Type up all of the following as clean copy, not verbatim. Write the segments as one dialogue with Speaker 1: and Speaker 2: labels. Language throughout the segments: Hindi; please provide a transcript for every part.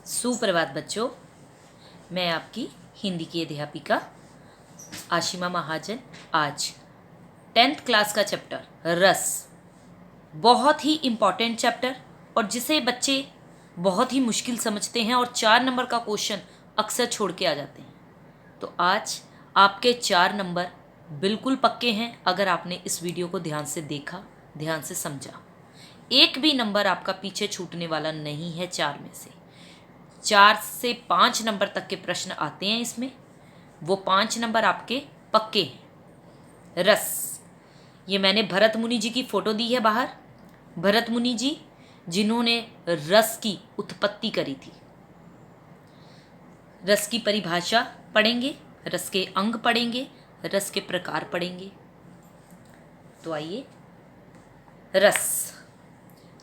Speaker 1: सुप्रभात बच्चों, मैं आपकी हिंदी की अध्यापिका आशिमा महाजन। आज 10th क्लास का चैप्टर रस, बहुत ही इम्पॉर्टेंट चैप्टर और जिसे बच्चे बहुत ही मुश्किल समझते हैं और 4 नंबर का क्वेश्चन अक्सर छोड़ के आ जाते हैं। तो आज आपके 4 नंबर बिल्कुल पक्के हैं अगर आपने इस वीडियो को ध्यान से देखा, ध्यान से समझा। एक भी नंबर आपका पीछे छूटने वाला नहीं है। 4 में से 4 से 5 नंबर तक के प्रश्न आते हैं इसमें, वो 5 नंबर आपके पक्के हैं। रस, ये मैंने भरत मुनि जी की फोटो दी है बाहर। भरत मुनि जी जिन्होंने रस की उत्पत्ति करी थी। रस की परिभाषा पढ़ेंगे, रस के अंग पढ़ेंगे, रस के प्रकार पढ़ेंगे। तो आइए, रस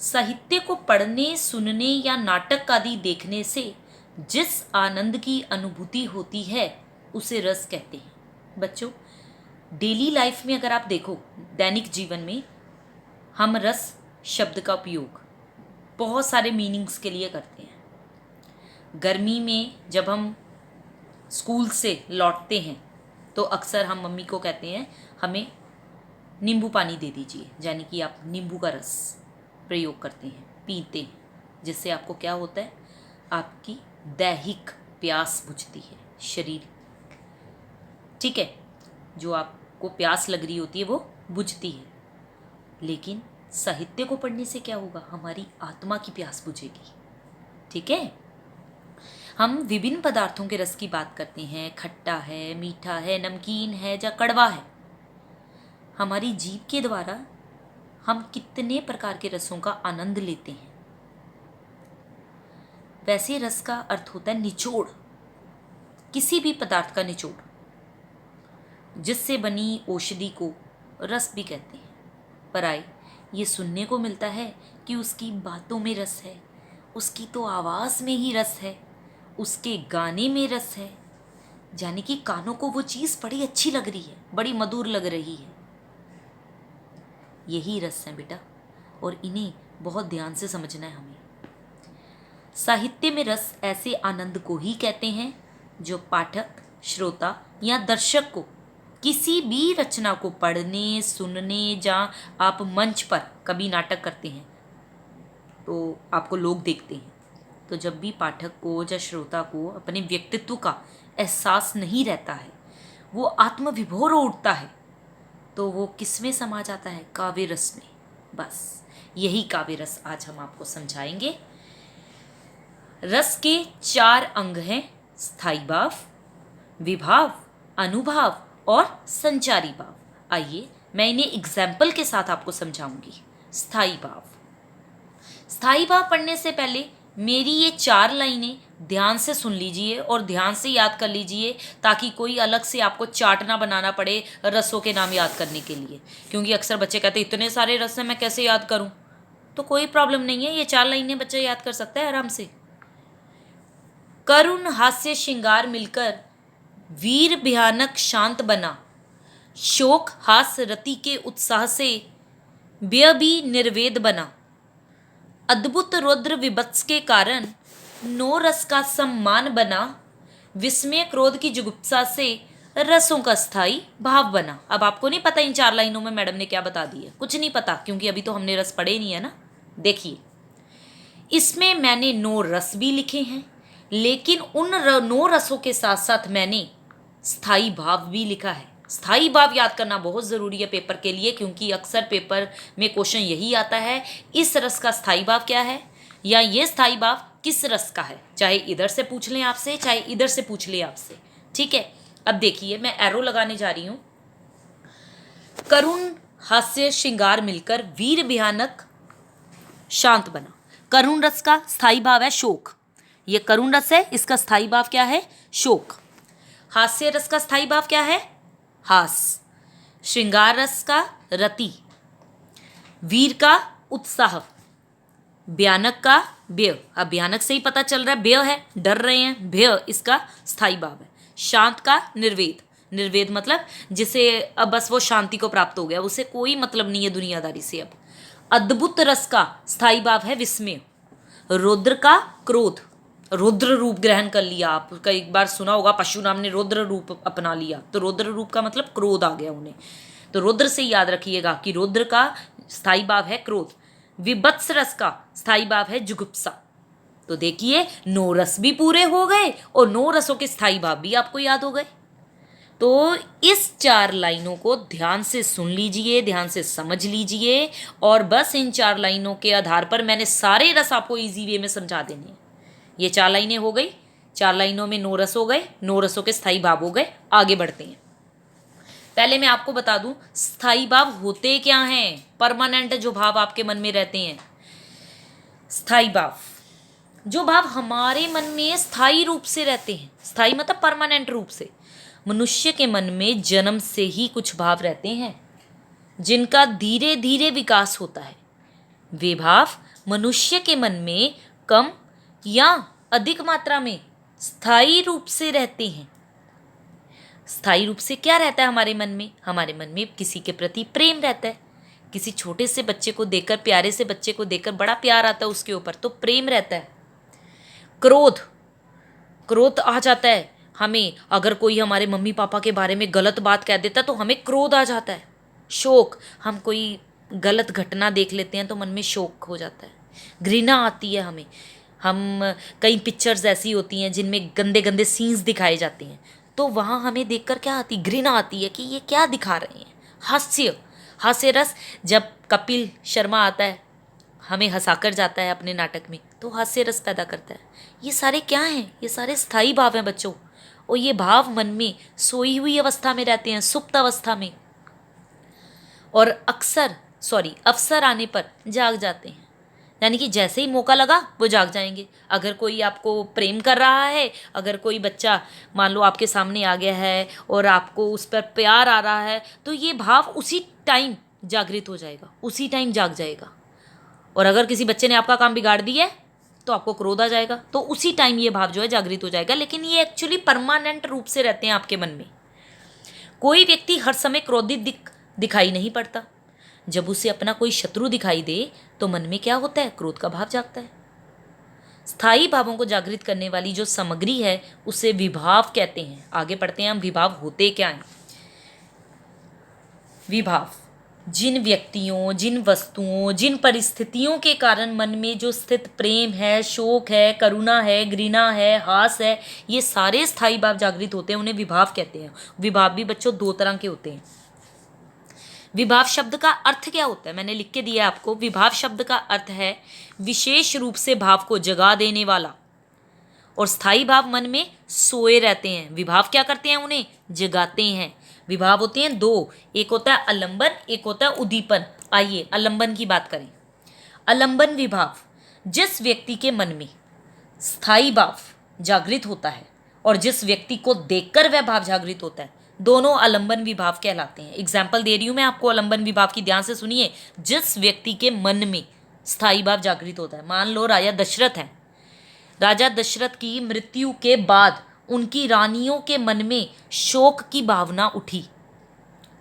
Speaker 1: साहित्य को पढ़ने, सुनने या नाटक आदि देखने से जिस आनंद की अनुभूति होती है उसे रस कहते हैं। बच्चों, डेली लाइफ में अगर आप देखो, दैनिक जीवन में हम रस शब्द का उपयोग बहुत सारे मीनिंग्स के लिए करते हैं। गर्मी में जब हम स्कूल से लौटते हैं तो अक्सर हम मम्मी को कहते हैं हमें नींबू पानी दे दीजिए, यानी कि आप नींबू का रस प्रयोग करते हैं, पीते हैं, जिससे आपको क्या होता है, आपकी दैहिक प्यास बुझती है, शरीर, ठीक है, जो आपको प्यास लग रही होती है वो बुझती है। लेकिन साहित्य को पढ़ने से क्या होगा, हमारी आत्मा की प्यास बुझेगी। ठीक है, हम विभिन्न पदार्थों के रस की बात करते हैं, खट्टा है, मीठा है, नमकीन है या कड़वा है। हमारी जीभ के द्वारा हम कितने प्रकार के रसों का आनंद लेते हैं। वैसे रस का अर्थ होता है निचोड़, किसी भी पदार्थ का निचोड़। जिससे बनी औषधि को रस भी कहते हैं। पर आए ये सुनने को मिलता है कि उसकी बातों में रस है, उसकी तो आवाज़ में ही रस है, उसके गाने में रस है, यानी कि कानों को वो चीज़ बड़ी अच्छी लग रही है, बड़ी मधुर लग रही है। यही रस है बेटा, और इन्हें बहुत ध्यान से समझना है हमें। साहित्य में रस ऐसे आनंद को ही कहते हैं जो पाठक, श्रोता या दर्शक को किसी भी रचना को पढ़ने, सुनने या आप मंच पर कभी नाटक करते हैं तो आपको लोग देखते हैं, तो जब भी पाठक को या श्रोता को अपने व्यक्तित्व का एहसास नहीं रहता है, वो आत्मविभोर हो उठता है, तो वो किस में समा जाता है, काव्य रस में। बस यही काव्य रस आज हम आपको समझाएंगे। रस के 4 अंग हैं, स्थायी भाव, विभाव, अनुभाव और संचारी भाव। आइए मैं इन्हें एग्जाम्पल के साथ आपको समझाऊंगी। स्थायी भाव, स्थायी भाव पढ़ने से पहले मेरी ये 4 लाइनें ध्यान से सुन लीजिए और ध्यान से याद कर लीजिए, ताकि कोई अलग से आपको चार्ट ना बनाना पड़े रसों के नाम याद करने के लिए। क्योंकि अक्सर बच्चे कहते हैं इतने सारे रस हैं, मैं कैसे याद करूं। तो कोई प्रॉब्लम नहीं है, ये 4 लाइनें बच्चा याद कर सकता है आराम से। करुण हास्य श्रृंगार मिलकर वीर भयानक शांत बना, शोक हास रति के उत्साह से व्यय भी निर्वेद बना, अद्भुत रौद्र विभत्स के कारण नो रस का सम्मान बना, विस्मय क्रोध की जुगुप्सा से रसों का स्थायी भाव बना। अब आपको नहीं पता इन 4 लाइनों में मैडम ने क्या बता दी है, कुछ नहीं पता, क्योंकि अभी तो हमने रस पढ़े नहीं है ना। देखिए, इसमें मैंने 9 रस भी लिखे हैं, लेकिन उन 9 रसों के साथ साथ मैंने स्थायी भाव भी लिखा है। स्थायी भाव याद करना बहुत ज़रूरी है पेपर के लिए, क्योंकि अक्सर पेपर में क्वेश्चन यही आता है, इस रस का स्थायी भाव क्या है, या ये स्थायी भाव किस रस का है। चाहे इधर से पूछ लें आपसे, चाहे इधर से पूछ लें आपसे। ठीक है, अब देखिए मैं एरो लगाने जा रही हूँ। करुण हास्य श्रृंगार मिलकर वीर भयानक शांत बना। करुण रस का स्थायी भाव है शोक, ये करुण रस है, इसका स्थायी भाव क्या है, शोक। हास्य रस का स्थायी भाव क्या है, हास। श्रृंगार रस का रति, वीर का उत्साह, भयानक का व्यय। अब भयानक से ही पता चल रहा है व्यय है, डर रहे हैं, भय इसका स्थायी भाव है। शांत का निर्वेद, निर्वेद मतलब जिसे अब बस वो शांति को प्राप्त हो गया, उसे कोई मतलब नहीं है दुनियादारी से अब। अद्भुत रस का स्थायी भाव है विस्मय। रौद्र का क्रोध, रुद्र रूप ग्रहण कर लिया। आपका एक बार सुना होगा परशुराम ने रुद्र रूप अपना लिया, तो रुद्र रूप का मतलब क्रोध आ गया उन्हें। तो रुद्र से याद रखिएगा कि रुद्र का स्थायी भाव है क्रोध, विभत्स रस का स्थायी भाव है जुगुप्सा। तो देखिए 9 रस भी पूरे हो गए और 9 रसों के स्थायी भाव भी आपको याद हो गए। तो इस 4 लाइनों को ध्यान से सुन लीजिए, ध्यान से समझ लीजिए, और बस इन 4 लाइनों के आधार पर मैंने सारे रस आपको इजी वे में समझा देने हैं। ये 4 लाइनें हो गई, 4 लाइनों में 9 रस हो गए, 9 रसों के स्थायी भाव हो गए। आगे बढ़ते हैं। पहले मैं आपको बता दूं स्थायी भाव होते क्या हैं, परमानेंट जो भाव आपके मन में रहते हैं। स्थायी भाव, जो भाव हमारे मन में स्थायी रूप से रहते हैं, स्थायी मतलब परमानेंट रूप से। मनुष्य के मन में जन्म से ही कुछ भाव रहते हैं जिनका धीरे धीरे विकास होता है। वे भाव मनुष्य के मन में कम या अधिक मात्रा में स्थायी रूप से रहते हैं। स्थायी रूप से क्या रहता है हमारे मन में? हमारे मन में किसी के प्रति प्रेम रहता है। किसी छोटे से बच्चे को देखकर, प्यारे से बच्चे को देखकर बड़ा प्यार आता है उसके ऊपर, तो प्रेम रहता है। क्रोध, क्रोध आ जाता है हमें, अगर कोई हमारे मम्मी पापा के बारे में गलत बात कह देता है तो हमें क्रोध आ जाता है। शोक, हम कोई गलत घटना देख लेते हैं तो मन में शोक हो जाता है। घृणा आती है हमें, हम कई पिक्चर्स ऐसी होती हैं जिनमें गंदे गंदे सीन्स दिखाए जाते हैं, तो वहाँ हमें देखकर क्या आती, घृणा आती है कि ये क्या दिखा रहे हैं। हास्य, हास्य रस, जब कपिल शर्मा आता है हमें हंसाकर जाता है अपने नाटक में, तो हास्य रस पैदा करता है। ये सारे क्या हैं? ये सारे स्थायी भाव हैं बच्चों, और ये भाव मन में सोई हुई अवस्था में रहते हैं, सुप्त अवस्था में, और अवसर आने पर जाग जाते हैं। यानी कि जैसे ही मौका लगा वो जाग जाएंगे। अगर कोई आपको प्रेम कर रहा है, अगर कोई बच्चा मान लो आपके सामने आ गया है और आपको उस पर प्यार आ रहा है, तो ये भाव उसी टाइम जागृत हो जाएगा, उसी टाइम जाग जाएगा। और अगर किसी बच्चे ने आपका काम बिगाड़ दिया है तो आपको क्रोध आ जाएगा, तो उसी टाइम ये भाव जो है जागृत हो जाएगा। लेकिन ये एक्चुअली परमानेंट रूप से रहते हैं आपके मन में। कोई व्यक्ति हर समय क्रोधित दिखाई नहीं पड़ता। जब उसे अपना कोई शत्रु दिखाई दे तो मन में क्या होता है? क्रोध का भाव जागता है। स्थायी भावों को जागृत करने वाली जो सामग्री है उसे विभाव कहते हैं। आगे पढ़ते हैं हम, विभाव होते क्या हैं। विभाव जिन व्यक्तियों, जिन वस्तुओं, जिन परिस्थितियों के कारण मन में जो स्थित प्रेम है, शोक है, करुणा है, घृणा है, हास है, ये सारे स्थायी भाव जागृत होते हैं, उन्हें विभाव कहते हैं। विभाव भी बच्चों 2 तरह के होते हैं। विभाव शब्द का अर्थ क्या होता है? मैंने लिख के दिया आपको। विभाव शब्द का अर्थ है विशेष रूप से भाव को जगा देने वाला। और स्थायी भाव मन में सोए रहते हैं, विभाव क्या करते हैं? उन्हें जगाते हैं। विभाव होते हैं 2, एक होता है आलंबन, एक होता है उद्दीपन। आइए आलंबन की बात करें। आलंबन विभाव जिस व्यक्ति के मन में स्थायी भाव जागृत होता है और जिस व्यक्ति को देखकर वह भाव जागृत होता है, दोनों आलंबन विभाव कहलाते हैं। एग्जाम्पल दे रही हूं मैं आपको आलंबन विभाव की, ध्यान से सुनिए। जिस व्यक्ति के मन में स्थायी भाव जागृत होता है, मान लो राजा दशरथ है, राजा दशरथ की मृत्यु के बाद उनकी रानियों के मन में शोक की भावना उठी,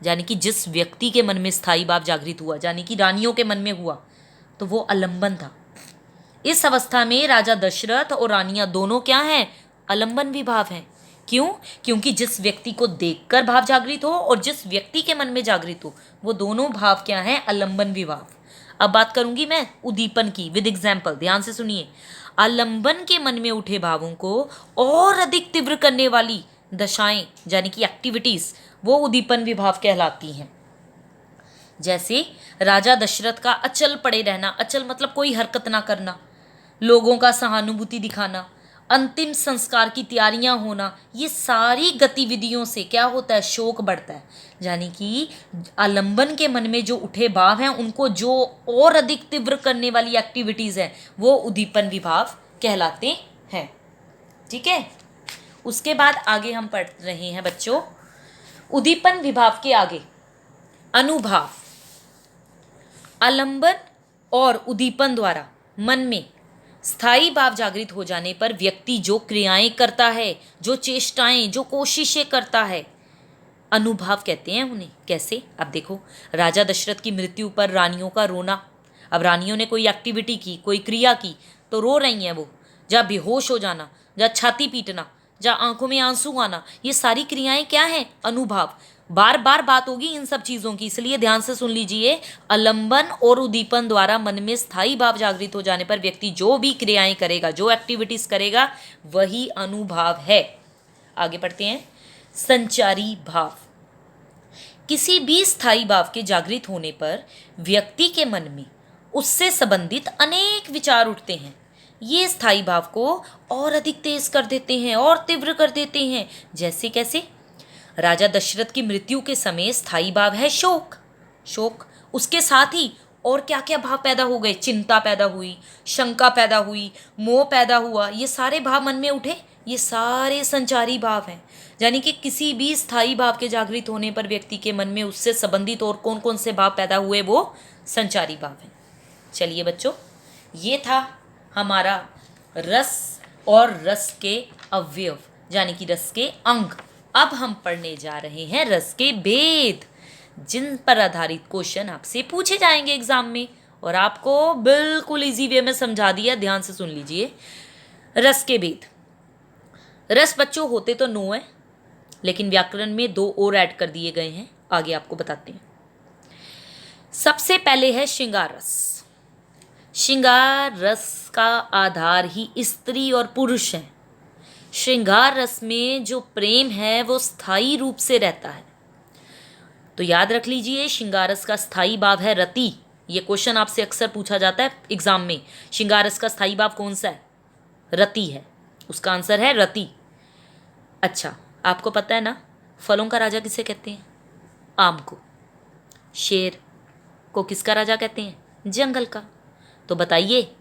Speaker 1: यानी कि जिस व्यक्ति के मन में स्थायी भाव जागृत हुआ, यानी कि रानियों के मन में हुआ, तो वो आलंबन था। इस अवस्था में राजा दशरथ और रानियां दोनों क्या हैं? आलंबन विभाव हैं। क्यों? क्योंकि जिस व्यक्ति को देखकर भाव जागृत हो और जिस व्यक्ति के मन में जागृत हो, वो दोनों भाव क्या हैं? आलंबन विभाव। अब बात करूंगी मैं उद्दीपन की, विद एग्जाम्पल, ध्यान से सुनिए। आलंबन के मन में उठे भावों को और अधिक तीव्र करने वाली दशाएं, यानी कि एक्टिविटीज, वो उद्दीपन विभाव कहलाती हैं। जैसे राजा दशरथ का अचल पड़े रहना, अचल मतलब कोई हरकत ना करना, लोगों का सहानुभूति दिखाना, अंतिम संस्कार की तैयारियां होना, ये सारी गतिविधियों से क्या होता है? शोक बढ़ता है। यानी कि आलंबन के मन में जो उठे भाव हैं उनको जो और अधिक तीव्र करने वाली एक्टिविटीज़ हैं वो उद्दीपन विभाव कहलाते हैं। ठीक है, उसके बाद आगे हम पढ़ रहे हैं बच्चों, उद्दीपन विभाव के आगे अनुभाव। आलंबन और उद्दीपन द्वारा मन में स्थायी भाव जागृत हो जाने पर व्यक्ति जो क्रियाएं करता है, जो चेष्टाएं, जो कोशिशें करता है, अनुभाव कहते हैं उन्हें। कैसे? अब देखो, राजा दशरथ की मृत्यु पर रानियों का रोना। अब रानियों ने कोई एक्टिविटी की, कोई क्रिया की, तो रो रही हैं वो, या बेहोश हो जाना, या छाती पीटना, या आंखों में आंसू आना, ये सारी क्रियाएं क्या हैं? अनुभव। बार बार बात होगी इन सब चीजों की, इसलिए ध्यान से सुन लीजिए। आलंबन और उद्दीपन द्वारा मन में स्थायी भाव जागृत हो जाने पर व्यक्ति जो भी क्रियाएं करेगा, जो एक्टिविटीज करेगा, वही अनुभाव है। आगे पढ़ते हैं। संचारी भाव। किसी भी स्थायी भाव के जागृत होने पर व्यक्ति के मन में उससे संबंधित अनेक विचार उठते हैं। ये स्थायी भाव को और अधिक तेज कर देते हैं और तीव्र कर देते हैं। जैसे कैसे? राजा दशरथ की मृत्यु के समय स्थायी भाव है शोक। शोक, उसके साथ ही और क्या क्या भाव पैदा हो गए? चिंता पैदा हुई, शंका पैदा हुई, मोह पैदा हुआ। ये सारे भाव मन में उठे, ये सारे संचारी भाव हैं। यानी कि किसी भी स्थायी भाव के जागृत होने पर व्यक्ति के मन में उससे संबंधित और कौन कौन से भाव पैदा हुए, वो संचारी भाव हैं। चलिए बच्चों, ये था हमारा रस और रस के अवयव, यानी कि रस के अंग। अब हम पढ़ने जा रहे हैं रस के भेद, जिन पर आधारित क्वेश्चन आपसे पूछे जाएंगे एग्जाम में, और आपको बिल्कुल इजी वे में समझा दिया। ध्यान से सुन लीजिए। रस के भेद। रस बच्चों होते तो 9 है, लेकिन व्याकरण में 2 और ऐड कर दिए गए हैं, आगे आपको बताते हैं। सबसे पहले है श्रृंगार रस। श्रृंगार रस का आधार ही स्त्री और पुरुष है। श्रृंगार रस में जो प्रेम है वो स्थायी रूप से रहता है। तो याद रख लीजिए, श्रृंगार रस का स्थायी भाव है रति। ये क्वेश्चन आपसे अक्सर पूछा जाता है एग्जाम में। श्रृंगार रस का स्थायी भाव कौन सा है? रति है। उसका आंसर है रति। अच्छा, आपको पता है ना फलों का राजा किसे कहते हैं? आम को। शेर को किसका राजा कहते हैं? जंगल का। तो बताइए,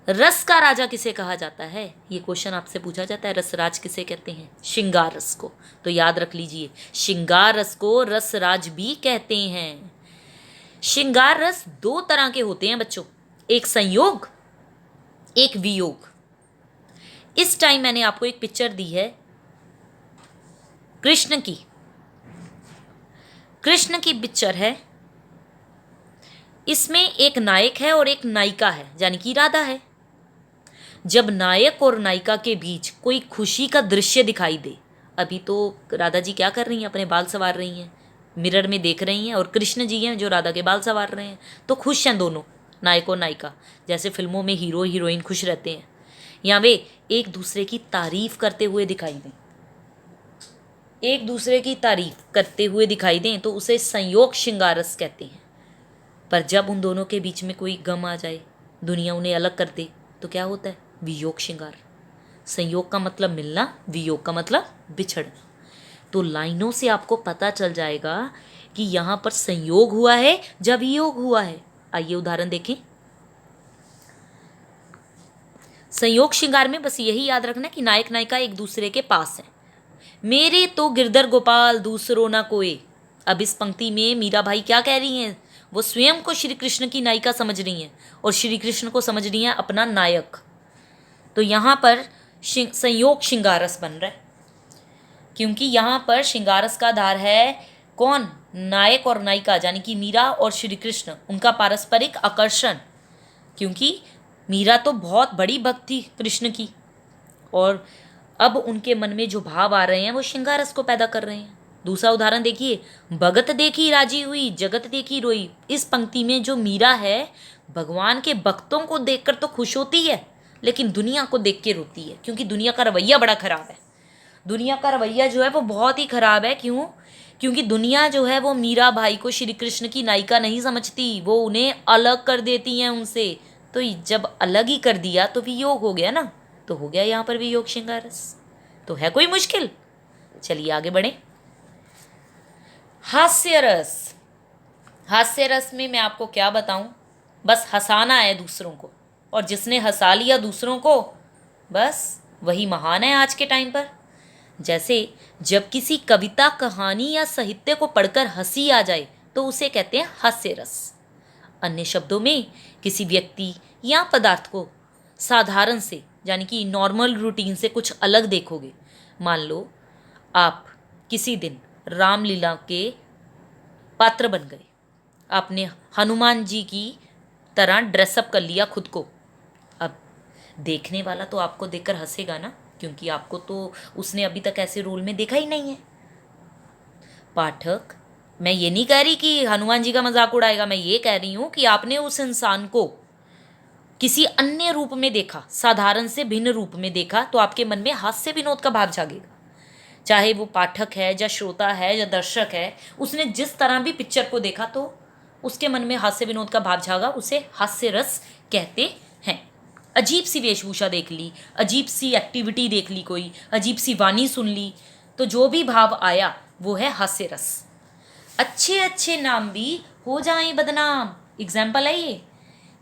Speaker 1: रस का राजा किसे कहा जाता है? ये क्वेश्चन आपसे पूछा जाता है। रसराज किसे कहते हैं? श्रृंगार रस को। तो याद रख लीजिए, श्रृंगार रस को रसराज भी कहते हैं। श्रृंगार रस 2 तरह के होते हैं बच्चों, एक संयोग, एक वियोग। इस टाइम मैंने आपको एक पिक्चर दी है कृष्ण की। कृष्ण की पिक्चर है। इसमें एक नायक है और एक नायिका है, यानी कि राधा है। जब नायक और नायिका के बीच कोई खुशी का दृश्य दिखाई दे, अभी तो राधा जी क्या कर रही हैं? अपने बाल संवार रही हैं, मिरर में देख रही हैं, और कृष्ण जी हैं जो राधा के बाल संवार रहे हैं। तो खुश हैं दोनों, नायक और नायिका। जैसे फिल्मों में हीरो हीरोइन खुश रहते हैं, या वे एक दूसरे की तारीफ करते हुए दिखाई दें, एक दूसरे की तारीफ करते हुए दिखाई दें, तो उसे संयोग श्रृंगार रस कहते हैं। पर जब उन दोनों के बीच में कोई गम आ जाए, दुनिया उन्हें अलग कर दे, तो क्या होता है? वियोग श्रृंगार। संयोग का मतलब मिलना, वियोग का मतलब बिछड़ना। तो लाइनों से आपको पता चल जाएगा कि यहाँ पर संयोग हुआ है या वियोग हुआ है। आइए उदाहरण देखें। संयोग श्रृंगार में बस यही याद रखना कि नायक नायिका एक दूसरे के पास है। मेरे तो गिरधर गोपाल दूसरो ना कोई। अब इस पंक्ति में मीरा भाई क्या कह रही हैं? वो स्वयं को श्री कृष्ण की नायिका समझ रही हैं और श्री कृष्ण को समझ रही हैं अपना नायक। तो यहाँ पर संयोग श्रृंगार रस बन रहा है, क्योंकि यहाँ पर श्रृंगार रस का आधार है कौन? नायक और नायिका, यानी कि मीरा और श्री कृष्ण, उनका पारस्परिक आकर्षण। क्योंकि मीरा तो बहुत बड़ी भक्त थी कृष्ण की, और अब उनके मन में जो भाव आ रहे हैं वो श्रृंगार रस को पैदा कर रहे हैं। दूसरा उदाहरण देखिए। भगत देखी राजी हुई, जगत देखी रोई। इस पंक्ति में जो मीरा है, भगवान के भक्तों को देखकर तो खुश होती है, लेकिन दुनिया को देख के रोती है, क्योंकि दुनिया का रवैया बड़ा खराब है। दुनिया का रवैया जो है वो बहुत ही खराब है। क्यों? क्योंकि दुनिया जो है वो मीरा भाई को श्री कृष्ण की नायिका नहीं समझती, वो उन्हें अलग कर देती हैं उनसे। तो जब अलग ही कर दिया तो वियोग हो गया ना, तो हो गया यहाँ पर वियोग श्रृंगार रस। तो है कोई मुश्किल? चलिए आगे बढ़े। हास्य रस। हास्य रस में मैं आपको क्या बताऊं, बस हंसाना है दूसरों को, और जिसने हंसा लिया दूसरों को, बस वही महान है आज के टाइम पर। जैसे जब किसी कविता, कहानी या साहित्य को पढ़कर हंसी आ जाए तो उसे कहते हैं हास्य रस। अन्य शब्दों में, किसी व्यक्ति या पदार्थ को साधारण से, यानी कि नॉर्मल रूटीन से कुछ अलग देखोगे। मान लो आप किसी दिन रामलीला के पात्र बन गए, आपने हनुमान जी की तरह ड्रेसअप कर लिया खुद को। अब देखने वाला तो आपको देखकर हंसेगा ना, क्योंकि आपको तो उसने अभी तक ऐसे रोल में देखा ही नहीं है। पाठक, मैं ये नहीं कह रही कि हनुमान जी का मजाक उड़ाएगा, मैं ये कह रही हूँ कि आपने उस इंसान को किसी अन्य रूप में देखा, साधारण से भिन्न रूप में देखा, तो आपके मन में हास्य विनोद का भाव जागेगा। चाहे वो पाठक है या श्रोता है या दर्शक है, उसने जिस तरह भी पिक्चर को देखा तो उसके मन में हास्य विनोद का भाव जागा, उसे हास्य रस कहते हैं। अजीब सी वेशभूषा देख ली, अजीब सी एक्टिविटी देख ली, कोई अजीब सी वाणी सुन ली, तो जो भी भाव आया वो है हास्य रस। अच्छे अच्छे नाम भी हो जाएं बदनाम, एग्जाम्पल है ये।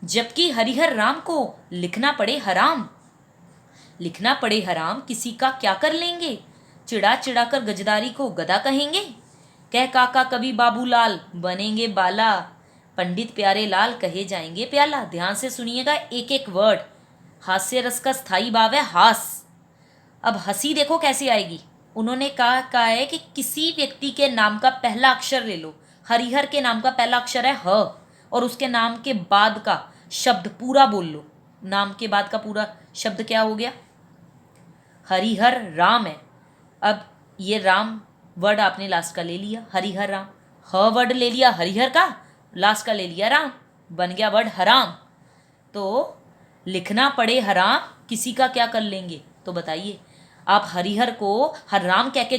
Speaker 1: जबकि हरिहर राम को लिखना पड़े हराम, लिखना पड़े हराम किसी का क्या कर लेंगे, चिढ़ा चिढ़ा कर गजदारी को गदा कहेंगे। कह काका कभी बाबूलाल बनेंगे बाला, पंडित प्यारे लाल कहे जाएंगे प्याला। ध्यान से सुनिएगा एक एक वर्ड। हास्य रस का स्थाई भाव है हास। अब हंसी देखो कैसी आएगी। उन्होंने कहा है कि किसी व्यक्ति के नाम का पहला अक्षर ले लो। हरिहर के नाम का पहला अक्षर है ह, और उसके नाम के बाद का शब्द पूरा बोल लो। नाम के बाद का पूरा शब्द क्या हो गया? हरिहर राम है। अब ये राम वर्ड आपने लास्ट का ले लिया, हरिहर राम। ह वर्ड ले लिया हरिहर का, लास्ट का ले लिया राम, बन गया वर्ड हराम। तो लिखना पड़े हराम किसी का क्या कर लेंगे। तो बताइए, आप हरिहर को हर राम कह के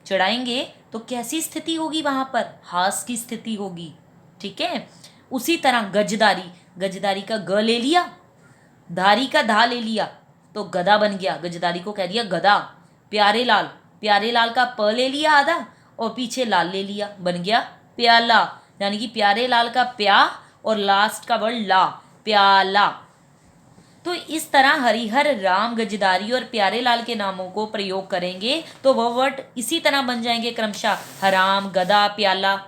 Speaker 1: चढ़ाएंगे तो कैसी स्थिति होगी वहां पर? हास की स्थिति होगी। ठीक है। उसी तरह गजदारी, गजदारी का ग ले लिया, धारी का धा ले लिया तो गदा बन गया, गजदारी को कह दिया गदा। प्यारे लाल, प्यारे लाल का प ले लिया आधा और पीछे लाल ले लिया, बन गया प्याला। यानी कि प्यारे लाल का प्या और लास्ट का वर्ड ला, प्याला। तो इस तरह हरिहर राम गजदारी और प्यारे लाल के नामों को प्रयोग करेंगे तो वह वर्ड इसी तरह बन जाएंगे क्रमशः हराम, गदा, प्याला।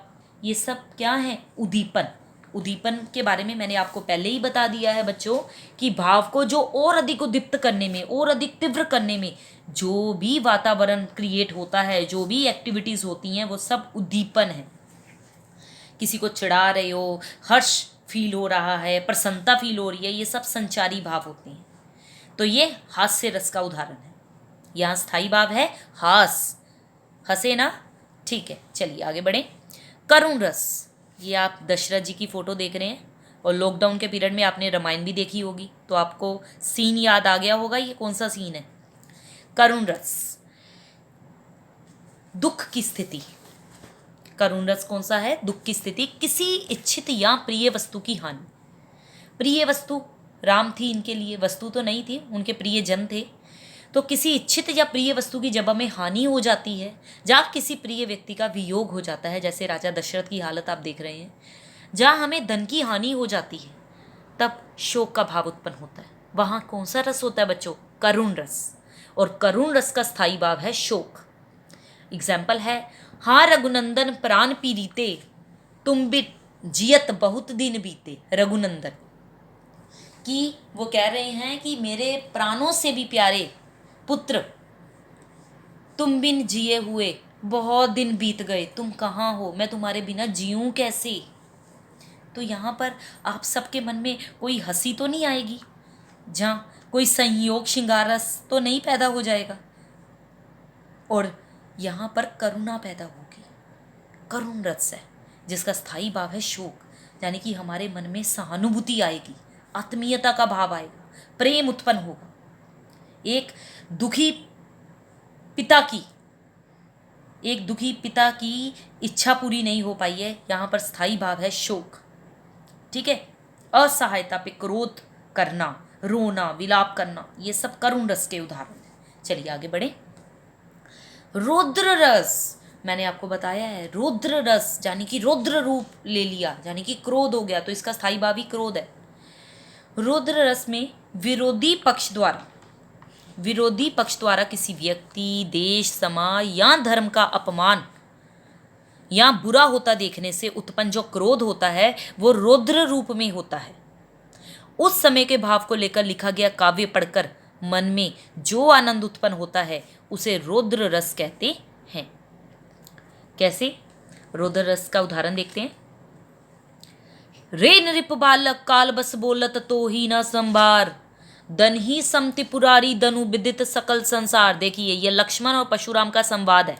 Speaker 1: ये सब क्या है? उद्दीपन। उद्दीपन के बारे में मैंने आपको पहले ही बता दिया है बच्चों कि भाव को जो और अधिक उद्दीप्त करने में, और अधिक तीव्र करने में जो भी वातावरण क्रिएट होता है, जो भी एक्टिविटीज होती हैं, वो सब उद्दीपन है। किसी को चिढ़ा रहे हो, हर्ष फील हो रहा है, प्रसन्नता फील हो रही है, ये सब संचारी भाव होते हैं। तो ये हास्य रस का उदाहरण है। यहाँ स्थाई भाव है हास, हंसे ना। ठीक है, चलिए आगे बढ़ें। करुण रस, ये आप दशरथ जी की फोटो देख रहे हैं, और लॉकडाउन के पीरियड में आपने रामायण भी देखी होगी, तो आपको सीन याद आ गया होगा। ये कौन सा सीन है? करुण रस, दुख की स्थिति। करुण रस कौन सा है? दुख की स्थिति, किसी इच्छित या प्रिय वस्तु की हानि। प्रिय वस्तु राम थी इनके लिए, वस्तु तो नहीं थी, उनके प्रिय जन थे। तो किसी इच्छित या प्रिय वस्तु की जब हमें हानि हो जाती है, जब किसी प्रिय व्यक्ति का वियोग हो जाता है, जैसे राजा दशरथ की हालत आप देख रहे हैं, जहाँ हमें धन की हानि हो जाती है, तब शोक का भाव उत्पन्न होता है। वहाँ कौन सा रस होता है बच्चों? करुण रस। और करुण रस का स्थायी भाव है शोक। एग्जाम्पल है, हाँ रघुनंदन प्राण पीड़िते, तुम भी जियत बहुत दिन बीते। रघुनंदन कि वो कह रहे हैं कि मेरे प्राणों से भी प्यारे पुत्र, तुम बिन जिए हुए बहुत दिन बीत गए, तुम कहाँ हो, मैं तुम्हारे बिना जीऊँ कैसे। तो यहाँ पर आप सबके मन में कोई हंसी तो नहीं आएगी, जहाँ कोई संयोग श्रृंगार रस तो नहीं पैदा हो जाएगा, और यहाँ पर करुणा पैदा होगी। करुण रस है जिसका स्थायी भाव है शोक, यानी कि हमारे मन में सहानुभूति आएगी, आत्मीयता का भाव आएगा, प्रेम उत्पन्न होगा। एक दुखी पिता की इच्छा पूरी नहीं हो पाई है, यहाँ पर स्थायी भाव है शोक। ठीक है। असहायता पे क्रोध करना, रोना, विलाप करना, ये सब करुण रस के उदाहरण हैं। चलिए आगे बढ़े। रौद्र रस, मैंने आपको बताया है रौद्र रस यानी कि रौद्र रूप ले लिया, यानी कि क्रोध हो गया, तो इसका स्थायी भाव ही क्रोध है। रौद्र रस में विरोधी पक्ष द्वारा किसी व्यक्ति, देश, समाज या धर्म का अपमान या बुरा होता देखने से उत्पन्न जो क्रोध होता है वो रौद्र रूप में होता है। उस समय के भाव को लेकर लिखा गया काव्य पढ़कर मन में जो आनंद उत्पन्न होता है उसे रौद्र रस कहते हैं। कैसे? रौद्र रस का उदाहरण देखते हैं। रे नृप बालक काल बस बोलत तो ही न संभार, दन ही समति पुरारी दनु विदित सकल संसार। देखिए ये लक्ष्मण और परशुराम का संवाद है,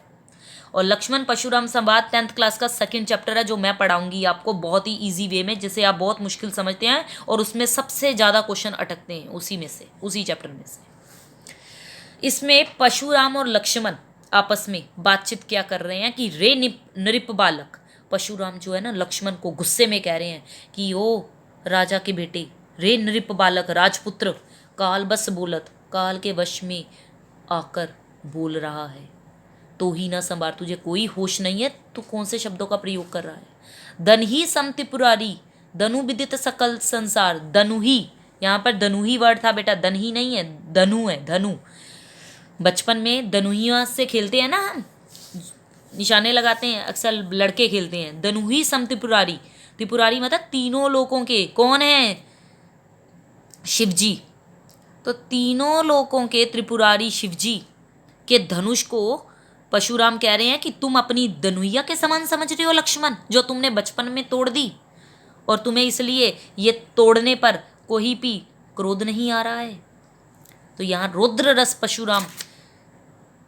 Speaker 1: और लक्ष्मण परशुराम संवाद 10th क्लास का सेकंड चैप्टर है, जो मैं पढ़ाऊंगी आपको बहुत ही इजी वे में, जिसे आप बहुत मुश्किल समझते हैं और उसमें सबसे ज़्यादा क्वेश्चन अटकते हैं उसी में से, उसी चैप्टर में से। इसमें परशुराम और लक्ष्मण आपस में बातचीत क्या कर रहे हैं कि रे नृप बालक, परशुराम जो है ना लक्ष्मण को गुस्से में कह रहे हैं कि ओ राजा के बेटे, रे नृप बालक राजपुत्र, काल बस बोलत, काल के वश में आकर बोल रहा है, तो ही ना संभार, तुझे कोई होश नहीं है, तू कौन से शब्दों का प्रयोग कर रहा है। धन ही समति पुरारी धनु विदित सकल संसार, धनु ही, यहाँ पर धनु ही वर्ड था बेटा, धन ही नहीं है, धनु है, धनु। बचपन में धनुहिया से खेलते हैं ना हम, निशाने लगाते हैं, अक्सर लड़के खेलते हैं। धनु ही सम त्रिपुरारी, त्रिपुरारी मतलब तीनों लोकों के, कौन है, शिवजी। तो तीनों लोकों के त्रिपुरारी शिवजी के धनुष को परशुराम कह रहे हैं कि तुम अपनी धनुइया के समान समझ रहे हो लक्ष्मण, जो तुमने बचपन में तोड़ दी, और तुम्हें इसलिए ये तोड़ने पर कोई भी क्रोध नहीं आ रहा है। तो यहाँ रौद्र रस, परशुराम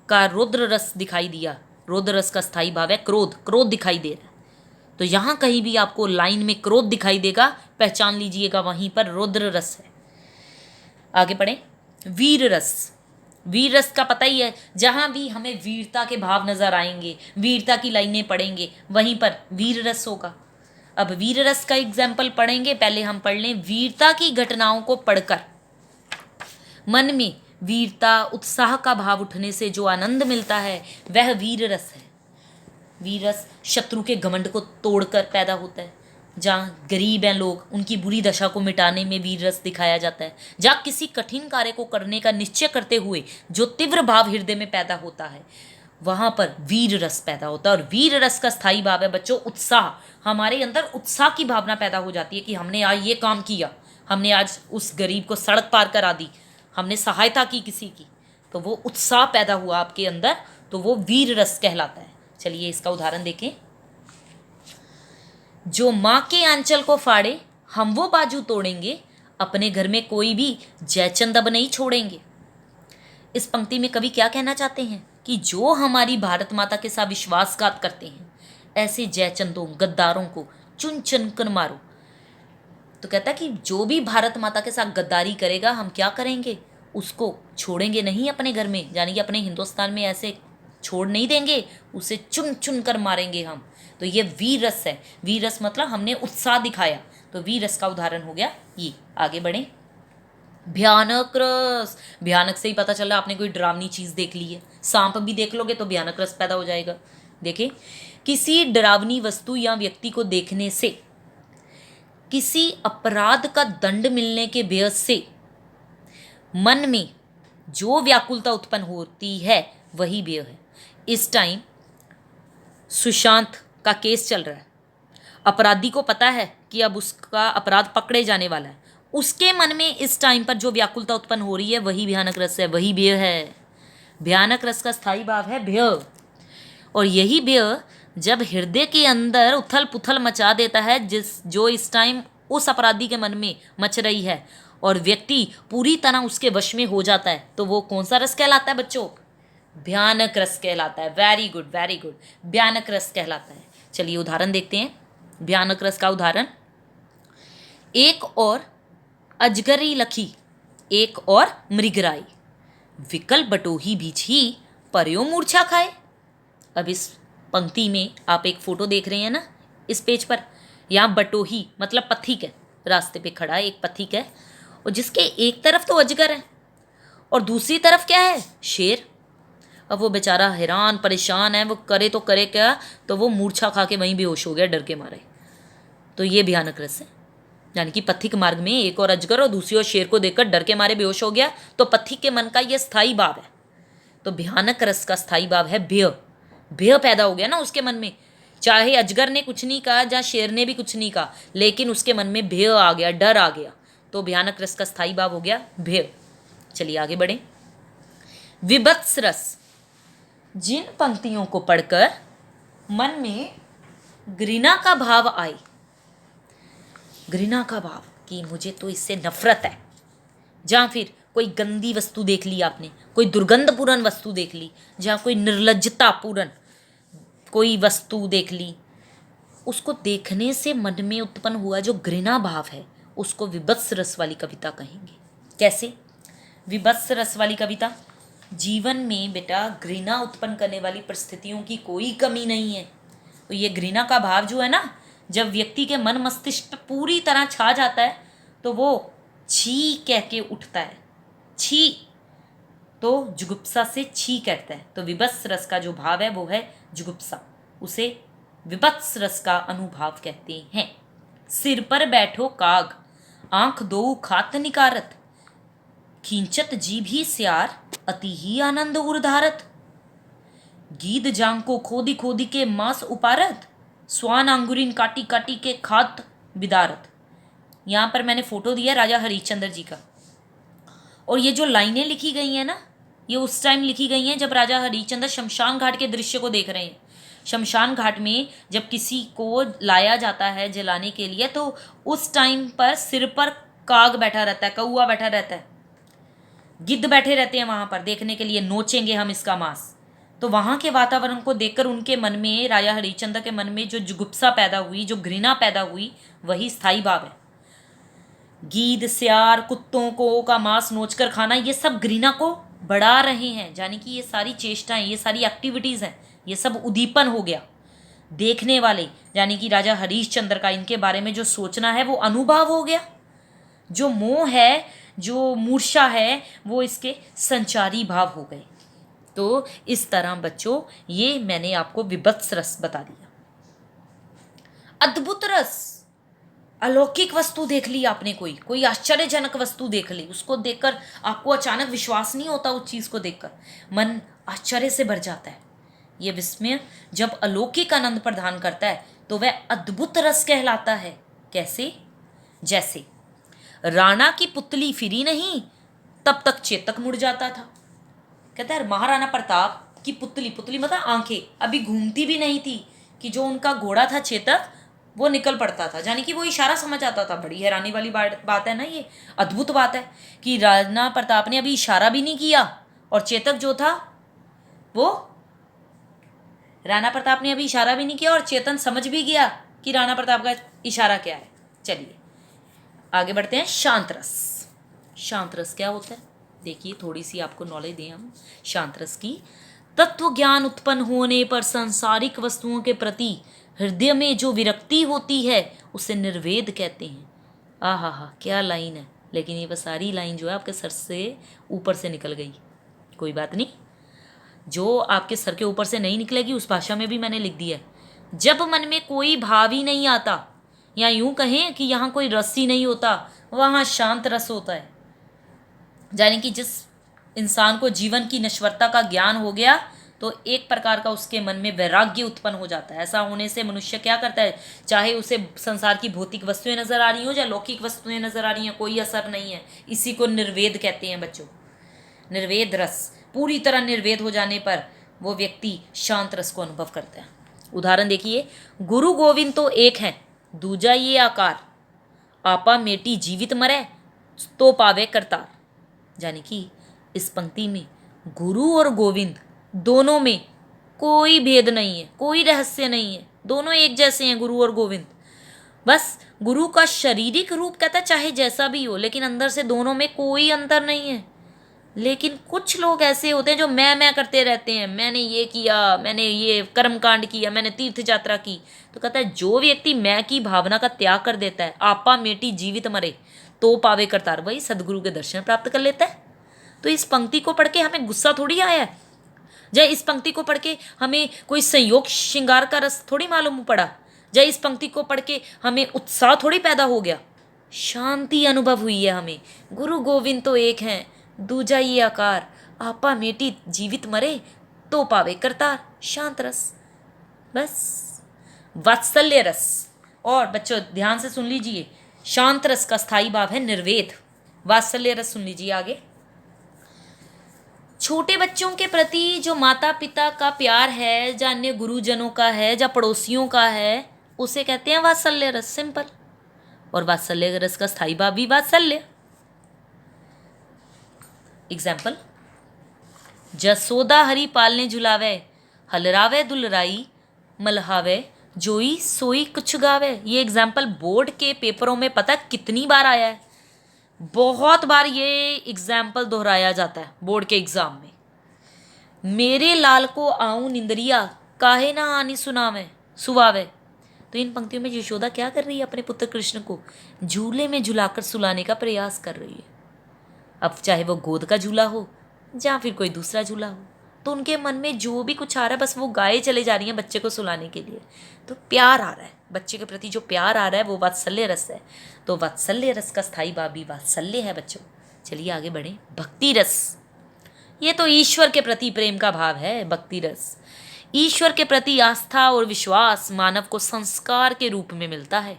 Speaker 1: का रौद्र रस दिखाई दिया, रौद्र रस का स्थायी भाव है क्रोध, क्रोध दिखाई दे रहा है। तो यहाँ कहीं भी आपको लाइन में क्रोध दिखाई देगा, पहचान लीजिएगा वहीं पर रौद्र रस है। आगे पढ़ें, वीर रस। वीर रस का पता ही है, जहां भी हमें वीरता के भाव नजर आएंगे, वीरता की लाइनें पढ़ेंगे, वहीं पर वीर रस होगा। अब वीर रस का एग्जाम्पल पढ़ेंगे, पहले हम पढ़ लें। वीरता की घटनाओं को पढ़कर मन में वीरता, उत्साह का भाव उठने से जो आनंद मिलता है वह वीर रस है। वीर रस शत्रु के घमंड को तोड़कर पैदा होता है। जहाँ गरीब हैं लोग, उनकी बुरी दशा को मिटाने में वीर रस दिखाया जाता है। जहाँ किसी कठिन कार्य को करने का निश्चय करते हुए जो तीव्र भाव हृदय में पैदा होता है, वहाँ पर वीर रस पैदा होता है। और वीर रस का स्थायी भाव है बच्चों उत्साह। हमारे अंदर उत्साह की भावना पैदा हो जाती है कि हमने आज ये काम किया, हमने आज उस गरीब को सड़क पार करा दी, हमने सहायता की किसी की, तो वो उत्साह पैदा हुआ आपके अंदर, तो वो वीर रस कहलाता है। चलिए इसका उदाहरण देखें। जो माँ के आंचल को फाड़े हम वो बाजू तोड़ेंगे, अपने घर में कोई भी जयचंद अब नहीं छोड़ेंगे। इस पंक्ति में कवि क्या कहना चाहते हैं कि जो हमारी भारत माता के साथ विश्वासघात करते हैं, ऐसे जयचंदों, गद्दारों को चुन चुन कर मारो। तो कहता है कि जो भी भारत माता के साथ गद्दारी करेगा, हम क्या करेंगे, उसको छोड़ेंगे नहीं अपने घर में, यानी कि अपने हिंदुस्तान में ऐसे छोड़ नहीं देंगे, उसे चुन चुन कर मारेंगे हम। तो ये वीर रस है। वीर रस मतलब हमने उत्साह दिखाया, तो वीर रस का उदाहरण हो गया ये। आगे बढ़ें। भयानक रस, भयानक से ही पता चला आपने कोई डरावनी चीज़ देख ली है। सांप भी देख लोगे तो भयानक रस पैदा हो जाएगा। देखिए, किसी डरावनी वस्तु या व्यक्ति को देखने से, किसी अपराध का दंड मिलने के भय से मन में जो व्याकुलता उत्पन्न होती है वही भय है। इस टाइम सुशांत का केस चल रहा है, अपराधी को पता है कि अब उसका अपराध पकड़े जाने वाला है, उसके मन में इस टाइम पर जो व्याकुलता उत्पन्न हो रही है वही भयानक रस है, वही भय है। भयानक रस का स्थायी भाव है भय, और यही भय जब हृदय के अंदर उथल पुथल मचा देता है, जो इस टाइम उस अपराधी के मन में मच रही है, और व्यक्ति पूरी तरह उसके वश में हो जाता है, तो वो कौन सा रस कहलाता है बच्चों, भयानक रस कहलाता है। वेरी गुड, वेरी गुड, भयानक रस कहलाता है। चलिए उदाहरण देखते हैं भयानक रस का उदाहरण। एक और अजगरी लखी, एक और मृगराई, विकल बटोही बिछी, पर्यो मूर्छा खाए। अब इस पंक्ति में आप एक फोटो देख रहे हैं ना इस पेज पर, यहाँ बटोही मतलब पथिक है, रास्ते पे खड़ा है एक पथिक है, और जिसके एक तरफ तो अजगर है और दूसरी तरफ क्या है, शेर। अब वो बेचारा हैरान परेशान है, वो करे तो करे क्या, तो वो मूर्छा खा के वहीं बेहोश हो गया डर के मारे। तो ये भयानक रस है, यानी कि पथिक मार्ग में एक और अजगर और दूसरी ओर शेर को देखकर डर के मारे बेहोश हो गया, तो पथिक के मन का ये स्थायी भाव है। तो भयानक रस का स्थायी भाव है भय, भय पैदा हो गया ना उसके मन में, चाहे अजगर ने कुछ नहीं कहा या शेर ने भी कुछ नहीं कहा, लेकिन उसके मन में भय आ गया, डर आ गया, तो भयानक रस का स्थायी भाव हो गया भय। चलिए आगे बढ़ें। विभत्स रस, जिन पंक्तियों को पढ़कर मन में घृणा का भाव आए, घृणा का भाव कि मुझे तो इससे नफरत है। जहाँ फिर कोई गंदी वस्तु देख ली आपने, कोई दुर्गंधपूर्ण वस्तु देख ली, जहाँ कोई निर्लज्जतापूर्ण कोई वस्तु देख ली, उसको देखने से मन में उत्पन्न हुआ जो घृणा भाव है, उसको विभत्स रस वाली कविता कहेंगे। कैसे विभत्स रस वाली कविता? जीवन में बेटा घृणा उत्पन्न करने वाली परिस्थितियों की कोई कमी नहीं है। तो ये घृणा का भाव जो है ना, जब व्यक्ति के मन मस्तिष्क पर पूरी तरह छा जाता है तो वो छी कह के उठता है। छी तो जुगुप्सा से छी कहता है। तो विभत्स रस का जो भाव है वो है जुगुप्सा, उसे विभत्स रस का अनुभाव कहते हैं। सिर पर बैठो काग, आंख दो खात निकारत, खींचत जीभी स्यार, अति ही आनंद उर्धारत, गीद जांग को खोदी खोदी के मांस उपारत, स्वान अंगुरिन काटी काटी के खात बिदारत। यहाँ पर मैंने फोटो दिया राजा हरिश्चंद्र जी का, और ये जो लाइनें लिखी गई हैं ना, ये उस टाइम लिखी गई हैं जब राजा हरिश्चंद्र शमशान घाट के दृश्य को देख रहे हैं। शमशान घाट में जब किसी को लाया जाता है जलाने के लिए, तो उस टाइम पर सिर पर काग बैठा रहता है, कौआ बैठा रहता है, गिद्ध बैठे रहते हैं वहां पर देखने के लिए, नोचेंगे हम इसका मांस। तो वहां के वातावरण को देखकर उनके मन में, राजा हरिश्चंद्र के मन में जो जुगुप्सा पैदा हुई, जो घृणा पैदा हुई, वही स्थायी भाव है। गीद स्यार, कुत्तों को का मांस नोचकर खाना, ये सब घृणा को बढ़ा रहे हैं। यानी कि ये सारी चेष्टाएं, ये सारी एक्टिविटीज हैं, ये सब उद्दीपन हो गया। देखने वाले यानी कि राजा हरिश्चंद्र का इनके बारे में जो सोचना है वो अनुभव हो गया। जो मोह है, जो मूर्छा है, वो इसके संचारी भाव हो गए। तो इस तरह बच्चों ये मैंने आपको विभत्स रस बता दिया। अद्भुत रस, अलौकिक वस्तु देख ली आपने, कोई आश्चर्यजनक वस्तु देख ली, उसको देखकर आपको अचानक विश्वास नहीं होता, उस चीज को देखकर मन आश्चर्य से भर जाता है। यह विस्मय जब अलौकिक आनंद प्रदान करता है तो वह अद्भुत रस कहलाता है। कैसे? जैसे राणा की पुतली फिरी नहीं तब तक चेतक मुड़ जाता था। कहता है महाराणा प्रताप की पुतली, पुतली मतलब आंखें, अभी घूमती भी नहीं थी कि जो उनका घोड़ा था चेतक, वो निकल पड़ता था। यानी कि वो इशारा समझ आता था। बड़ी हैरानी वाली बात है ना, ये अद्भुत बात है कि राणा प्रताप ने अभी इशारा भी नहीं किया और चेतक जो था वो, राणा प्रताप ने अभी इशारा भी नहीं किया और चेतन समझ भी गया कि राणा प्रताप का इशारा क्या है। चलिए आगे बढ़ते हैं। शांत रस। शांत रस क्या होता है? देखिए थोड़ी सी आपको नॉलेज दें हम शांत रस की। तत्व ज्ञान उत्पन्न होने पर सांसारिक वस्तुओं के प्रति हृदय में जो विरक्ति होती है उसे निर्वेद कहते हैं। आहा हा, क्या लाइन है। लेकिन ये सारी लाइन जो है आपके सर से ऊपर से निकल गई। कोई बात नहीं, जो आपके सर के ऊपर से नहीं निकलेगी उस भाषा में भी मैंने लिख दिया है। जब मन में कोई भाव ही नहीं आता, या यूं कहें कि यहाँ कोई रस ही नहीं होता, वहाँ शांत रस होता है। यानी कि जिस इंसान को जीवन की नश्वरता का ज्ञान हो गया तो एक प्रकार का उसके मन में वैराग्य उत्पन्न हो जाता है। ऐसा होने से मनुष्य क्या करता है, चाहे उसे संसार की भौतिक वस्तुएं नजर आ रही हो या लौकिक वस्तुएं नजर आ रही हैं, कोई असर नहीं है। इसी को निर्वेद कहते हैं बच्चों। निर्वेद रस, पूरी तरह निर्वेद हो जाने पर वो व्यक्ति शांत रस को अनुभव करता है। उदाहरण देखिए, गुरु गोविंद तो एक है, दूजा ये आकार, आपा मेटी जीवित मरे तो पावे करतार। यानी कि इस पंक्ति में गुरु और गोविंद दोनों में कोई भेद नहीं है, कोई रहस्य नहीं है, दोनों एक जैसे हैं गुरु और गोविंद। बस गुरु का शारीरिक रूप कहता है चाहे जैसा भी हो, लेकिन अंदर से दोनों में कोई अंतर नहीं है। लेकिन कुछ लोग ऐसे होते हैं जो मैं करते रहते हैं, मैंने ये किया, मैंने ये कर्मकांड किया, मैंने तीर्थ यात्रा की। तो कहता है जो व्यक्ति मैं की भावना का त्याग कर देता है, आपा मेटी जीवित मरे तो पावे करतार, वही सदगुरु के दर्शन प्राप्त कर लेता है। तो इस पंक्ति को पढ़ के हमें गुस्सा थोड़ी आया है, या इस पंक्ति को पढ़ के हमें कोई संयोग श्रृंगार का रस थोड़ी मालूम पड़ा, या इस पंक्ति को पढ़ के हमें उत्साह थोड़ी पैदा हो गया। शांति अनुभव हुई है हमें। गुरु गोविंद तो एक हैं, दूजा ये आकार, आपा मेटी जीवित मरे तो पावे करतार, शांत रस। बस वात्सल्य रस। और बच्चों ध्यान से सुन लीजिए, शांत रस का स्थायी भाव है निर्वेद। वात्सल्य रस सुन लीजिए आगे। छोटे बच्चों के प्रति जो माता पिता का प्यार है, या अन्य गुरुजनों का है, या पड़ोसियों का है, उसे कहते हैं वात्सल्य रस। सिंपल। और वात्सल्य रस का स्थायी भाव भी वात्सल्य। एग्जाम्पल, जसोदा हरि पालने झुलावे, हलरावे दुलराई, मलहावे जोई सोई कुछ गावे। ये एग्जाम्पल बोर्ड के पेपरों में पता कितनी बार आया है? बहुत बार ये एग्जाम्पल दोहराया जाता है बोर्ड के एग्जाम में। मेरे लाल को आऊं निंदरिया, काहे ना आनी सुनावे सुवावे। तो इन पंक्तियों में यशोदा क्या कर रही है? अपने पुत्र कृष्ण को झूले में झुलाकर सुलाने का प्रयास कर रही है। अब चाहे वो गोद का झूला हो या फिर कोई दूसरा झूला हो, तो उनके मन में जो भी कुछ आ रहा है बस वो गाए चले जा रही हैं बच्चे को सुलाने के लिए। तो प्यार आ रहा है, बच्चे के प्रति जो प्यार आ रहा है वो वात्सल्य रस है। तो वात्सल्य रस का स्थायी भाव भी वात्सल्य है बच्चों। चलिए आगे बढ़ें। भक्ति रस, ये तो ईश्वर के प्रति प्रेम का भाव है। भक्ति रस ईश्वर के प्रति आस्था और विश्वास मानव को संस्कार के रूप में मिलता है।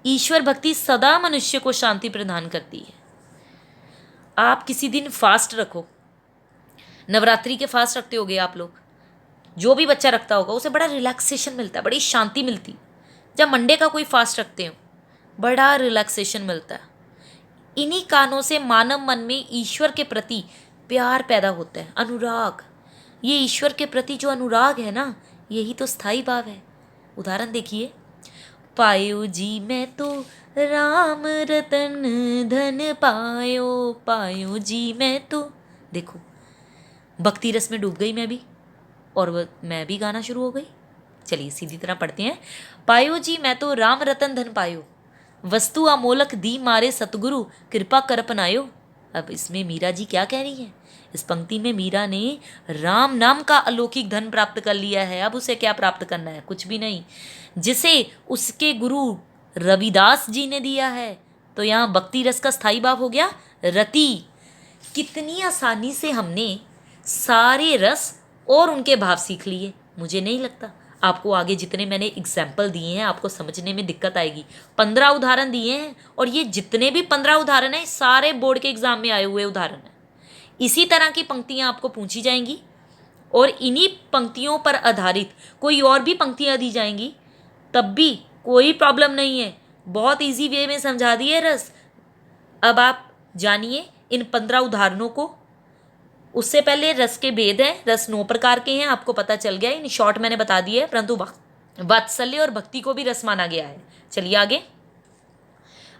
Speaker 1: ईश्वर भक्ति सदा मनुष्य को शांति प्रदान करती है। आप किसी दिन फास्ट रखो, नवरात्रि के फास्ट रखते होगे आप लोग, जो भी बच्चा रखता होगा उसे बड़ा रिलैक्सेशन मिलता है, बड़ी शांति मिलती है। जब मंडे का कोई फास्ट रखते हो बड़ा रिलैक्सेशन मिलता है। इन्हीं कारणों से मानव मन में ईश्वर के प्रति प्यार पैदा होता है, अनुराग। ये ईश्वर के प्रति जो अनुराग है ना, यही तो स्थायी भाव है। उदाहरण देखिए, पायो जी मैं तो राम रतन धन पायो, पायो जी मैं तो। देखो भक्ति रस में डूब गई मैं भी, और मैं भी गाना शुरू हो गई। चलिए सीधी तरह पढ़ते हैं। पायो जी मैं तो राम रतन धन पायो, वस्तु अमोलक दी मारे सतगुरु, कृपा कर अपनायो। अब इसमें मीरा जी क्या कह रही हैं? इस पंक्ति में मीरा ने राम नाम का अलौकिक धन प्राप्त कर लिया है। अब उसे क्या प्राप्त करना है? कुछ भी नहीं, जिसे उसके गुरु रविदास जी ने दिया है। तो यहाँ भक्ति रस का स्थायी भाव हो गया रति। कितनी आसानी से हमने सारे रस और उनके भाव सीख लिए। मुझे नहीं लगता आपको आगे जितने मैंने एग्जाम्पल दिए हैं आपको समझने में दिक्कत आएगी। 15 उदाहरण दिए हैं, और ये जितने भी 15 उदाहरण हैं सारे बोर्ड के एग्जाम में आए हुए उदाहरण हैं। इसी तरह की पंक्तियां आपको पूछी जाएंगी, और इन्हीं पंक्तियों पर आधारित कोई और भी पंक्तियां दी जाएंगी, तब भी कोई प्रॉब्लम नहीं है। बहुत इजी वे में समझा दिए रस। अब आप जानिए इन 15 उदाहरणों को। उससे पहले रस के भेद हैं, रस 9 प्रकार के हैं, आपको पता चल गया। इन शॉर्ट मैंने बता दिया है, परंतु वात्सल्य और भक्ति को भी रस माना गया है। चलिए आगे।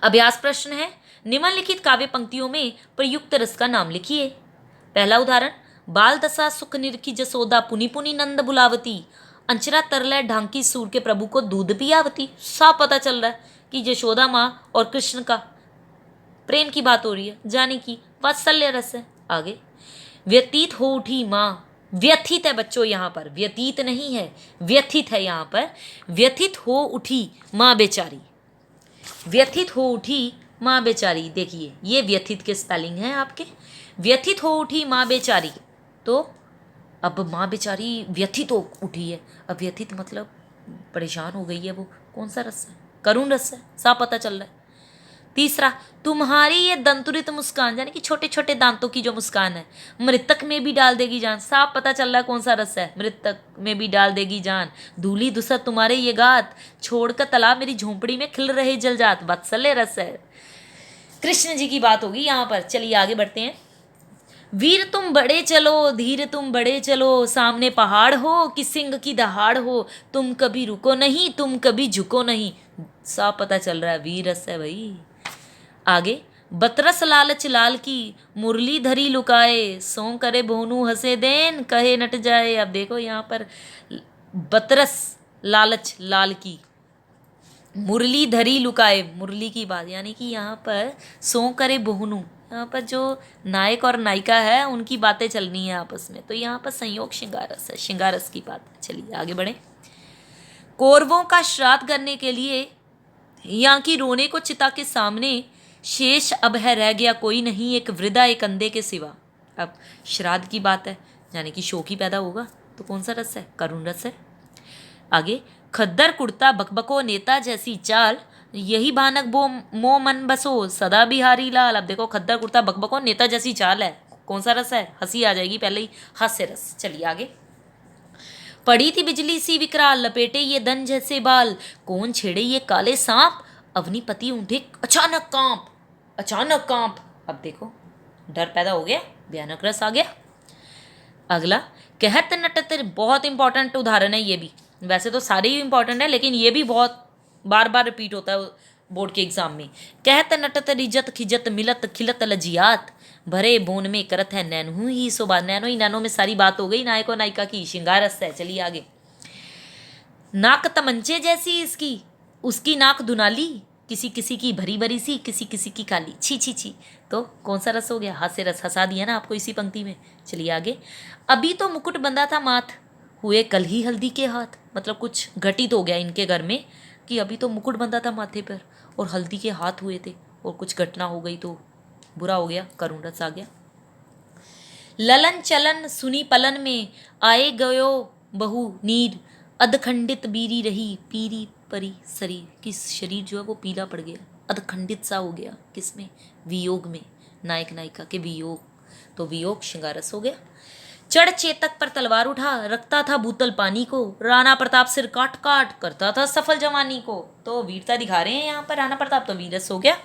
Speaker 1: अभ्यास प्रश्न है, निम्नलिखित काव्य पंक्तियों में प्रयुक्त रस का नाम लिखिए। पहला उदाहरण, बाल दशा सुख निरखी जसोदा, पुनि पुनि नंद बुलावती, अंचरा तरलय ढांकी सूर के प्रभु को दूध पियावती। साफ पता चल रहा है कि यशोदा माँ और कृष्ण का प्रेम की बात हो रही है, जाने की वात्सल्य रस है। आगे, व्यतीत हो उठी माँ, व्यथित है बच्चों, यहाँ पर व्यतीत नहीं है, व्यथित है यहाँ पर। व्यथित हो उठी माँ बेचारी, व्यथित हो उठी माँ बेचारी। देखिए ये व्यथित के स्पेलिंग हैं आपके। व्यथित हो उठी माँ बेचारी, तो अब माँ बेचारी व्यथित हो उठी है। अब व्यथित मतलब परेशान हो गई है। वो कौन सा रस है? करुण रस है, साफ पता चल रहा है। तीसरा, तुम्हारी ये दंतुरित मुस्कान, यानी कि छोटे छोटे दांतों की जो मुस्कान है, मृतक में भी डाल देगी जान। साफ पता चल रहा है कौन सा रस है, मृतक में भी डाल देगी जान। धूली धुसत तुम्हारे ये गात, छोड़कर तालाब मेरी झोंपड़ी में खिल रहे जलजात। वात्सल्य रस है, कृष्ण जी की बात होगी यहाँ पर। चलिए आगे बढ़ते हैं। वीर तुम बड़े चलो, धीर तुम बड़े चलो, सामने पहाड़ हो कि सिंह की दहाड़ हो, तुम कभी रुको नहीं, तुम कभी झुको नहीं। साफ पता चल रहा है वीर रस है भाई। आगे, बतरस लालच लाल की, मुरली धरी लुकाए, सो करे भोनू हंसे देन, कहे नट जाए। अब देखो यहाँ पर बतरस लालच लाल की, मुरली धरी लुकाए, मुरली की बात, यानी कि यहाँ पर सो करे बोहनू, यहाँ पर जो नायक और नायिका है उनकी बातें चलनी है आपस में। तो यहाँ पर संयोग श्रृंगारस है, श्रृंगारस की बात है। चलिए आगे बढ़े। कौरवों का श्राद्ध करने के लिए यहाँ की रोने को चिता के सामने, शेष अब है रह गया कोई नहीं, एक वृद्धा एक अंधे के सिवा। अब श्राद्ध की बात है, यानी कि शोक ही पैदा होगा। तो कौन सा रस है? करुण रस है। आगे, खद्दर कुर्ता बकबको नेता जैसी चाल, यही भानक बो मो मन बसो, सदा बिहारी लाल। अब देखो खद्दर कुर्ता बकबको नेता जैसी चाल है, कौन सा रस है? हंसी आ जाएगी पहले ही, हास्य रस। चलिए आगे। पड़ी थी बिजली सी विकराल, लपेटे ये दन जैसे बाल, कौन छेड़े ये काले सांप, अवनीपति ऊँटे अचानक कांप। अब देखो डर पैदा हो गया, भयानक रस आ गया। अगला कहत नटत, बहुत इंपॉर्टेंट उदाहरण है ये भी। वैसे तो सारे ही इंपॉर्टेंट है, लेकिन ये भी बहुत बार बार रिपीट होता है बोर्ड के एग्जाम में। कहत नटत रिजत खिजत मिलत खिलत लजियात, भरे बोन में करत है नैनू ही शोभा। नैनो ही नैनो में सारी बात हो गई, नायक और नायिका की श्रृंगार रस है। चलिए आगे। नाक तमंचे जैसी इसकी, उसकी नाक दुनाली, किसी किसी की भरी भरी सी, किसी किसी की काली। छी छी छी। तो कौन सा रस हो गया? हास्य रस। हंसा दिया ना आपको इसी पंक्ति में। चलिए आगे। अभी तो मुकुट बंधा था माथ, हुए कल ही हल्दी के हाथ। मतलब कुछ घटित हो गया इनके घर में कि अभी तो मुकुट बंधा था माथे पर और हल्दी के हाथ हुए थे, और कुछ घटना हो गई तो बुरा हो गया, करुण रस आ गया। ललन चलन सुनी पलन में, आए गयो बहु नीर, अधखंडित बीरी रही पीरी परी शरीर। किस शरीर जो है वो पीला पड़ गया, अधखंडित सा हो गया। किसमें? वियोग में, नायक नायिका के वियोग। तो वियोग श्रृंगारस हो गया। चढ़ चेतक पर तलवार उठा, रखता था भूतल पानी को, राणा प्रताप सिर काट काट करता था सफल जवानी को। तो वीरता दिखा रहे हैं यहाँ पर राणा प्रताप, तो वीरस हो गया।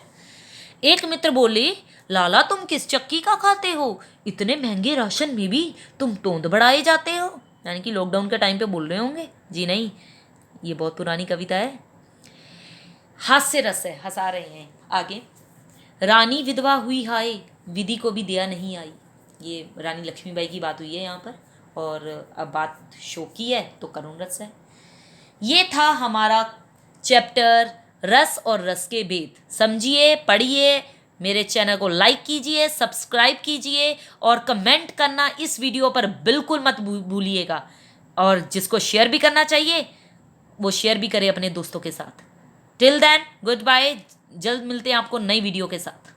Speaker 1: एक मित्र बोले, लाला तुम किस चक्की का खाते हो, इतने महंगे राशन में भी तुम तोंद बढ़ाए जाते हो। यानी कि लॉकडाउन के टाइम पे बोल रहे होंगे। जी नहीं, ये बहुत पुरानी कविता है। हास्य रस है, हंसा रहे हैं। आगे। रानी विधवा हुई हाय, विधि को भी दया नहीं आई। ये रानी लक्ष्मीबाई की बात हुई है यहाँ पर। और अब बात शोक की है तो करुण रस है। ये था हमारा चैप्टर रस और रस के भेद। समझिए, पढ़िए, मेरे चैनल को लाइक कीजिए, सब्सक्राइब कीजिए और कमेंट करना इस वीडियो पर बिल्कुल मत भूलिएगा। और जिसको शेयर भी करना चाहिए वो शेयर भी करे अपने दोस्तों के साथ। टिल देन गुड बाय, जल्द मिलते हैं आपको नई वीडियो के साथ।